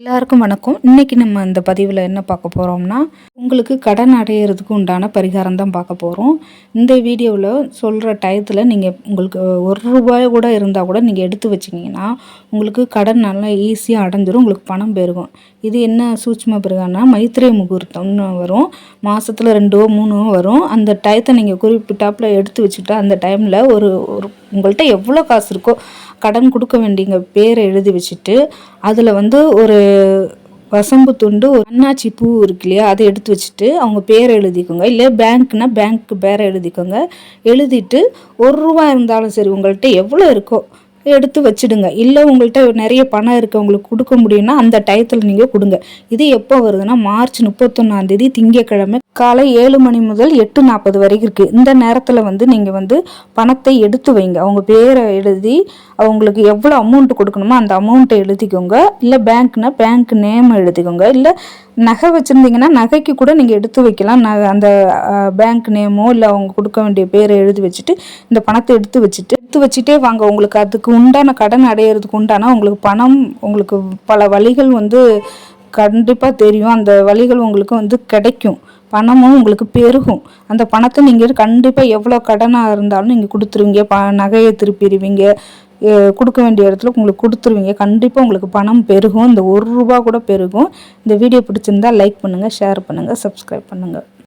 எல்லாருக்கும் வணக்கம். இன்னைக்கு நம்ம இந்த பதிவில் என்ன பார்க்க போகிறோம்னா, உங்களுக்கு கடன் அடையிறதுக்கு உண்டான பரிகாரம் தான் பார்க்க போகிறோம். இந்த வீடியோவில் சொல்கிற டயத்தில் நீங்கள் உங்களுக்கு ₹1 கூட இருந்தால் கூட நீங்கள் எடுத்து வச்சிங்கன்னா உங்களுக்கு கடன் நல்லா ஈஸியாக அடைஞ்சிரும், உங்களுக்கு பணம் பெருகும். இது என்ன சூட்சும பரிகாரம்னா, மைத்திரை முகூர்த்தம்னு வரும், மாதத்தில் 2ஓ 3ஓ வரும். அந்த டயத்தை நீங்கள் குறிப்பிட்டாப்பில் எடுத்து வச்சுட்டா அந்த டைமில் ஒரு உங்கள்கிட்ட எவ்வளோ காசு இருக்கோ கடன் கொடுக்க வேண்டியங்க பேரை எழுதி வச்சுட்டு அதில் ஒரு வசம்பு துண்டு, ஒரு அன்னாச்சி பூ இருக்கு இல்லையா, அதை எடுத்து வச்சுட்டு அவங்க பேரை எழுதிக்கோங்க. இல்லை பேங்க்னா பேங்க்கு பேரை எழுதிக்கோங்க. எழுதிட்டு ₹1 இருந்தாலும் சரி, உங்கள்கிட்ட எவ்வளோ இருக்கோ எடுத்து வச்சுடுங்க. இல்லை உங்கள்கிட்ட நிறைய பணம் இருக்குது, உங்களுக்கு கொடுக்க முடியும்னா அந்த டயத்தில் நீங்கள் கொடுங்க. இது எப்போ வருதுன்னா, மார்ச் 31 திங்கட்கிழமை காலை 7 மணி முதல் 8:40 வரைக்கும் இருக்குது. இந்த நேரத்தில் நீங்கள் பணத்தை எடுத்து வைங்க. அவங்க பேரை எழுதி அவங்களுக்கு எவ்வளோ அமௌண்ட் கொடுக்கணுமோ அந்த அமௌண்ட்டை எழுதிக்கோங்க. இல்லை பேங்க்னா பேங்க் நேம் எழுதிக்கோங்க. இல்லை நகை வச்சுருந்தீங்கன்னா நகைக்கு கூட நீங்கள் எடுத்து வைக்கலாம். அந்த பேங்க் நேமோ இல்லை அவங்க கொடுக்க வேண்டிய பேரை எழுதி வச்சுட்டு இந்த பணத்தை எடுத்து வச்சுட்டே வாங்க. உங்களுக்கு அதுக்கு உண்டான கடன் அடையிறதுக்கு உண்டான உங்களுக்கு பணம், உங்களுக்கு பல வழிகள் கண்டிப்பாக தெரியும். அந்த வழிகள் உங்களுக்கு கிடைக்கும். பணமும் உங்களுக்கு பெருகும். அந்த பணத்தை நீங்கள் கண்டிப்பாக எவ்வளோ கடனாக இருந்தாலும் நீங்கள் கொடுத்துருவீங்க. நகையை திருப்பிடுவீங்க, கொடுக்க வேண்டிய இடத்துல உங்களுக்கு கொடுத்துருவீங்க. கண்டிப்பாக உங்களுக்கு பணம் பெருகும். இந்த ₹1 கூட பெருகும். இந்த வீடியோ பிடிச்சிருந்தா லைக் பண்ணுங்கள், ஷேர் பண்ணுங்கள், சப்ஸ்கிரைப் பண்ணுங்கள்.